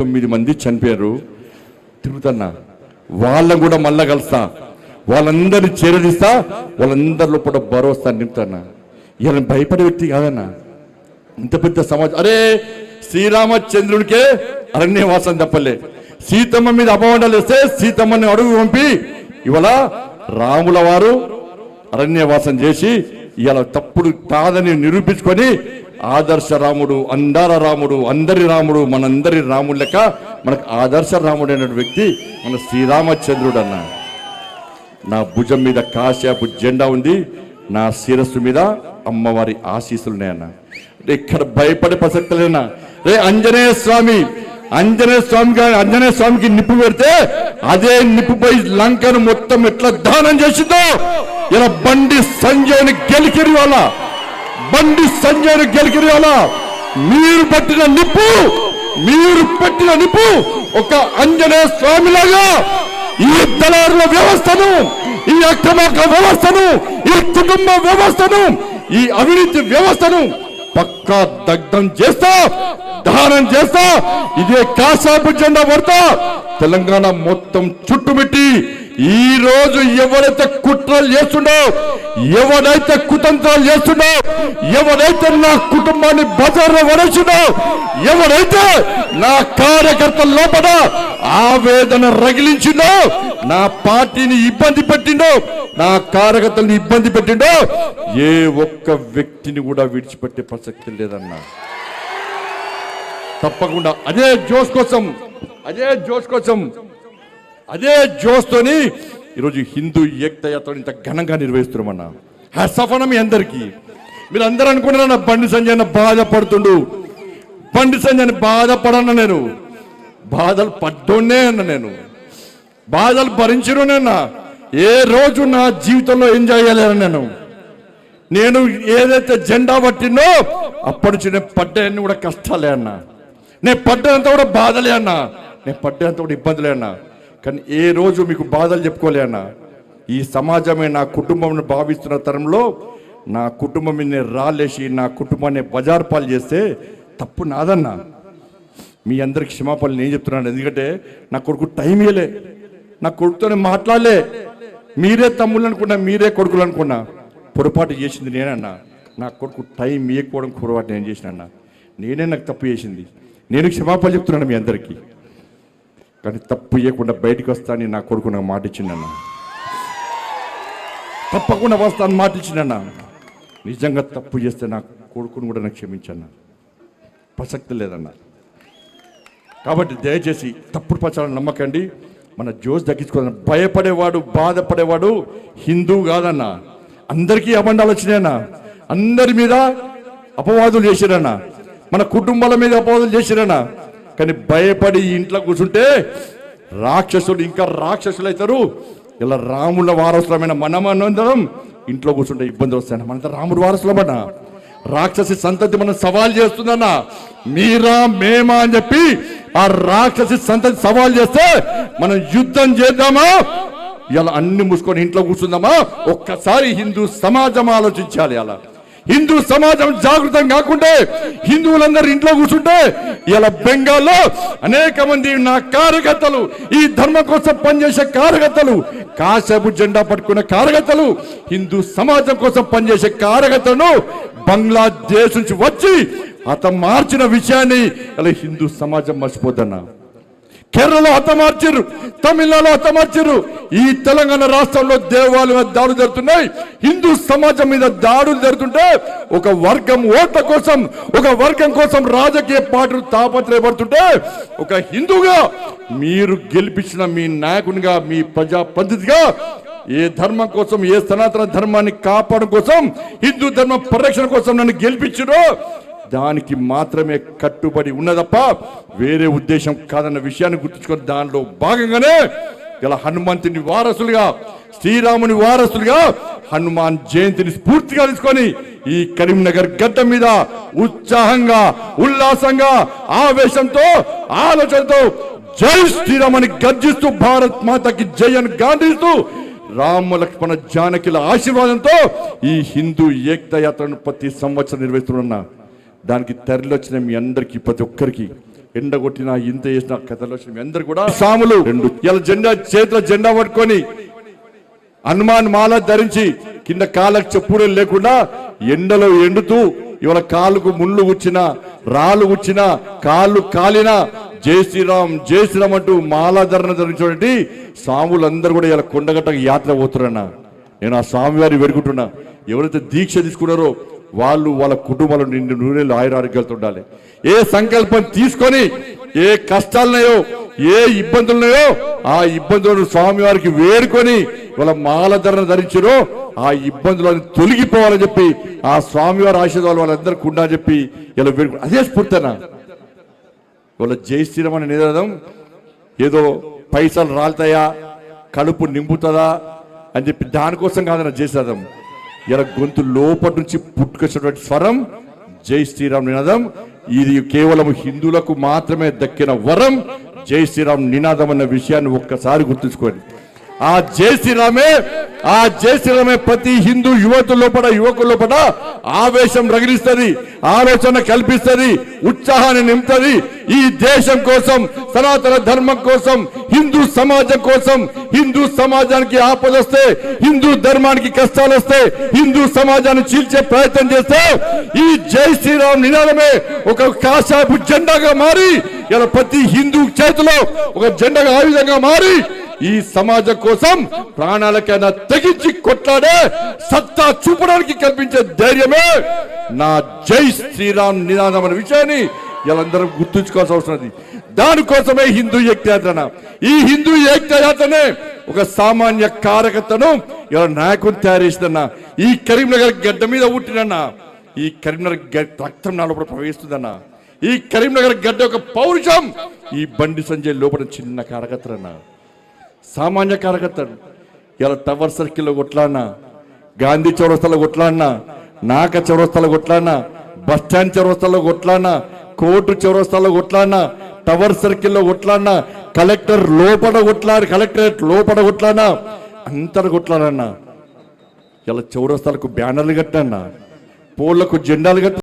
9 మంది చనిపోయారు. తిరుగుతున్నా, వాళ్ళని కూడా మళ్ళా కలుస్తా, వాళ్ళందరినీ చేరదీస్తా, వాళ్ళందరిలో కూడా భరోసా నింపుతానా. ఇలా భయపడే వ్యక్తి కాదన్నా. ఇంత పెద్ద సమాజం. అరే శ్రీరామచంద్రుడికే అరణ్యవాసం తప్పలే. సీతమ్మ మీద అపవాదాలు వేస్తే సీతమ్మని అడుగు పంపి ఇవాళ రాముల వారు అరణ్యవాసం చేసి ఇవాళ తప్పుడు కాదని నిరూపించుకొని ఆదర్శ రాముడు, అందాల రాముడు, అందరి రాముడు, మనందరి రాముడు లెక్క మనకు ఆదర్శ రాముడు అనే వ్యక్తి మన శ్రీరామచంద్రుడు అన్న. నా భుజం మీద కాశ్యాపు జెండా ఉంది, నా శిరస్సు మీద అమ్మవారి ఆశీస్సులు ఉన్నాయన్న. ఇక్కడ భయపడే ప్రసక్తి లేనా. రే ఆంజనేయ స్వామికి నిప్పు పెడితే అదే నిప్పుపై లంకను మొత్తం ఎట్లా దానం చేసిందో ఇలా బండి సంజయ్ని గెలికిరి వాళ్ళ మీరు పెట్టిన నిప్పు ఒక ఆంజనేయ స్వామిలాగా ఈ దళారుల వ్యవస్థను, ఈ అక్రమార్క వ్యవస్థను, ఈ కుటుంబ వ్యవస్థను, ఈ అవినీతి వ్యవస్థను పక్కా దగ్ధం చేస్తా, దహనం చేస్తా. ఇదే కాషాపు జెండా పడతా తెలంగాణ మొత్తం చుట్టుమిట్టి ఈ రోజు ఎవరైతే కుట్రలు చేస్తుండో, ఎవరైతే కుతంత్రాలు చేస్తుండో, ఎవరైతే నా కుటుంబాన్ని బజార్లో వరేసిండో, ఎవరైతే నా కార్యకర్తల లోపల ఆవేదన రగిలించిండో, నా పార్టీని ఇబ్బంది పెట్టిండో, నా కార్యకర్తలను ఇబ్బంది పెట్టిండో, ఏ ఒక్క వ్యక్తిని కూడా విడిచిపెట్టే ప్రసక్తి లేదన్నా. తప్పకుండా అదే జోస్తోని ఈరోజు హిందూ ఏకతాయాత్ర ఇంత ఘనంగా నిర్వహిస్తున్నామన్నా. హ్యాట్సాఫ్ మీ అందరికీ. మీరు అందరూ అనుకున్నారన్న బండి సంజయ్ బాధపడుతుండు. బండి సంజయ్ బాధపడన్నా, నేను బాధలు పడ్డోనే అన్న, నేను బాధలు భరించినన్నా. ఏ రోజు నా జీవితంలో ఎంజాయ్ చేయలేను. నేను ఏదైతే జెండా పట్టినో అప్పటి నుంచి నేను పడ్డాయన్ని కూడా కష్టాలే అన్నా, నేను పడ్డంత కూడా బాధలే అన్నా, నేను పడ్డంత కూడా ఇబ్బందులే అన్నా. కానీ ఏ రోజు మీకు బాధలు చెప్పుకోలే అన్నా. ఈ సమాజమే నా కుటుంబం భావిస్తున్న తరంలో నా కుటుంబం మీద రాలేసి నా కుటుంబాన్ని బజార్ పాలు చేస్తే తప్పు నాదన్నా. మీ అందరికి క్షమాపణలు నేను చెప్తున్నాను. ఎందుకంటే నా కొడుకు టైం ఇవ్వలే, నా కొడుకుతోనే మాట్లాడలే. మీరే తమ్ముళ్ళు అనుకున్నా, మీరే కొడుకులు అనుకున్నా. పొరపాటు చేసింది నేనన్నా. నా కొడుకు టైం ఇవ్వకపోవడం పొరపాటు నేను చేసినన్నా. నేనే నాకు తప్పు చేసింది. నేను క్షమాపణలు చెప్తున్నాను మీ అందరికీ. కానీ తప్పు ఇవ్వకుండా బయటకు వస్తానని నా కొడుకు నాకు మాట ఇచ్చిందన్న. తప్పకుండా వస్తాను మాట ఇచ్చిందన్న. నిజంగా తప్పు చేస్తే నా కొడుకును కూడా నాకు క్షమించన్న, ప్రసక్తి లేదన్న. కాబట్టి దయచేసి తప్పుడు ప్రచారం నమ్మకండి. మన జోష్ దక్కించుకోవాలన్న. భయపడేవాడు, బాధపడేవాడు హిందూ కాదన్న. అందరికీ అబండాలు వచ్చినాయన్న, అందరి మీద అపవాదులు చేసిరన్న, మన కుటుంబాల మీద అపవాదులు చేసిరన్న. కానీ భయపడి ఇంట్లో కూర్చుంటే రాక్షసులు ఇంకా రాక్షసులు అవుతారు. ఇలా రాముల వారసులమైన మనమందరం ఇంట్లో కూర్చుంటే ఇబ్బంది వస్తాయన్న. మనంతా రాముడు వారసులమన్నా. రాక్షసి సంతతి మనం సవాల్ చేస్తుందన్న. మీరా మేమా అని చెప్పి ఆ రాక్షసి సంతతి సవాల్ చేస్తే మనం యుద్ధం చేద్దామా, ఇలా అన్ని మూసుకొని ఇంట్లో కూర్చుందామా? ఒక్కసారి హిందూ సమాజం ఆలోచించాలి. అలా హిందూ సమాజం జాగృతం కాకుంటే, హిందువులందరూ ఇంట్లో కూర్చుంటే, ఇలా బెంగాల్లో అనేక మంది నా కార్యకర్తలు, ఈ ధర్మం కోసం పనిచేసే కార్యకర్తలు, కాసేపు జెండా పట్టుకునే కార్యకర్తలు, హిందూ సమాజం కోసం పనిచేసే కార్యకర్తలను బంగ్లాదేశ్ నుంచి వచ్చి హతమార్చిన విషయాన్ని ఇలా హిందూ సమాజం మర్చిపోద్దన్నా. కేరళలో హతమార్చారు, తమిళనాడులో హతమార్చారు. ఈ తెలంగాణ రాష్ట్రంలో దేవాలయం మీద దాడులు జరుగుతున్నాయి, హిందూ సమాజం మీద దాడులు జరుగుతుంటే ఒక వర్గం ఓట్ల కోసం, ఒక వర్గం కోసం రాజకీయ పార్టీలు తాపత్రయపడుతుంటే ఒక హిందూగా మీరు గెలిపించిన మీ నాయకునిగా, మీ ప్రజాప్రతినిధిగా ఏ ధర్మం కోసం, ఏ సనాతన ధర్మాన్ని కాపాడడం కోసం, హిందూ ధర్మ పరిరక్షణ కోసం నన్ను గెలిపించారో దానికి మాత్రమే కట్టుబడి ఉన్నదప్ప వేరే ఉద్దేశం కాదన్న విషయాన్ని గుర్తుంచుకొని దానిలో భాగంగానే ఇలా హనుమంతుని వారసులుగా, శ్రీరాముని వారసులుగా హనుమాన్ జయంతిని స్ఫూర్తిగా తీసుకొని ఈ కరీంనగర్ గడ్డ మీద ఉత్సాహంగా, ఉల్లాసంగా, ఆవేశంతో, ఆలోచనతో జై శ్రీరామని గర్జిస్తూ, భారత్ మాతకి జై అని గాంధిస్తూ, రామ లక్ష్మణ జానకిల ఆశీర్వాదంతో ఈ హిందూ ఏకతా యాత్రను ప్రతి సంవత్సరం నిర్వహిస్తున్నా. దానికి తరలి వచ్చిన మీ అందరికీ, ప్రతి ఒక్కరికి ఎండగొట్టినా ఇంత చేసిన కథలో మీ అందరు కూడా సాములు రెండు ఇలా జెండా చేతిలో జెండా పట్టుకొని హనుమాన్ మాల ధరించి కింద కాళ్ళకు చెప్పులు లేకుండా ఎండలో ఎండుతూ ఇవాళ కాళ్ళకు ముళ్ళు గుచ్చినా రాళ్ళు గుచ్చినా కాళ్ళు కాలినా జై శ్రీరామ్ అంటూ మాలాధరణ ధరించినటువంటి స్వాములందరూ కూడా ఇలా కొండగట్టకు యాత్ర పోతున్నా. నేను ఆ స్వామివారి వేడుకుంటున్నా, ఎవరైతే దీక్ష తీసుకున్నారో వాళ్ళు వాళ్ళ కుటుంబాలు నిండు నూనెలు ఆయురారోగ్యాలతో ఉండాలి. ఏ సంకల్పం తీసుకొని ఏ కష్టాలున్నాయో ఏ ఇబ్బందులున్నాయో ఆ ఇబ్బందులను స్వామివారికి వేడుకొని వాళ్ళ మాలధరణ ధరించారో ఆ ఇబ్బందులను తొలగిపోవాలని చెప్పి ఆ స్వామివారి ఆశీర్వాదాలు వాళ్ళందరికీ ఉండాలని చెప్పి ఇలా వేడుకు అదే స్ఫూర్తనా. వాళ్ళ జై శ్రీరామ్ అనే నినాదం ఏదో పైసలు రాలుతాయా కడుపు నింపుతుందా అని చెప్పి దానికోసం కాదన్న జై శ్రీరామ్. ఇలా గొంతు లోపటి నుంచి పుట్టుకొచ్చినటువంటి స్వరం జై శ్రీరామ్ నినాదం. ఇది కేవలం హిందువులకు మాత్రమే దక్కిన వరం జై శ్రీరామ్ నినాదం అన్న విషయాన్ని ఒక్కసారి గుర్తుంచుకోండి. ఆ జై శ్రీరామే ప్రతి హిందూ యువకుల లోపల ఆవేశం రగిలిస్తుంది, ఆలోచన కల్పిస్తుంది, ఉత్సాహాన్ని నింపుతుంది. ఈ దేశం కోసం, సనాతన ధర్మం కోసం, హిందూ సమాజం కోసం, హిందూ సమాజానికి ఆపదొస్తే, హిందూ ధర్మానికి కష్టాలు వస్తే, హిందూ సమాజాన్ని చీల్చే ప్రయత్నం చేస్తే ఈ జై శ్రీరామ్ నినాదమే ఒక కాషాయపు జెండాగా మారి ఇలా ప్రతి హిందూ చేతిలో ఒక జెండాగా ఆయుధంగా మారి ఈ సమాజం కోసం ప్రాణాలకైనా తెగించి కొట్లాడే సత్తా చూపడానికి కల్పించే ధైర్యమే నా జై శ్రీరామ్ నినాదం అనే విషయాన్ని వీళ్ళందరూ గుర్తుంచుకోవాల్సిన అవసరం ఉంది. దానికోసమే హిందూ ఏకయాత్ర. ఈ హిందూ ఏకయాత్రనే ఒక సామాన్య కార్యకర్తను ఇలా నాయకుని తయారు చేసిందన్న. ఈ కరీంనగర్ గడ్డ మీద పుట్టినన్నా, ఈ కరీంనగర్ రక్తం నాలోపల ప్రవహిస్తుందన్న. ఈ కరీంనగర్ గడ్డ ఒక పౌరుషం ఈ బండి సంజయ్ లోపల చిన్న కార్యకర్త అన్న, సామాన్య కార్యకర్తలు. ఇలా టవర్ సర్కిల్లో కొట్లాడినా, గాంధీ చౌరస్తాలో కొట్లాడినా, నాక చౌరస్తాలో కొట్లాడినా, బస్టాండ్ చౌరస్తాలో కొట్లాడినా, కోర్టు చౌరస్తాలో కొట్లాడినా, టవర్ సర్కిల్లో కొట్లాడినా, కలెక్టరేట్ లోపల కొట్లాడినా, అంతటా కొట్లాడన్నా. ఇలా చౌరస్తాలకు బ్యానర్లు కట్టన్నా, పోళ్లకు జెండాలు కట్ట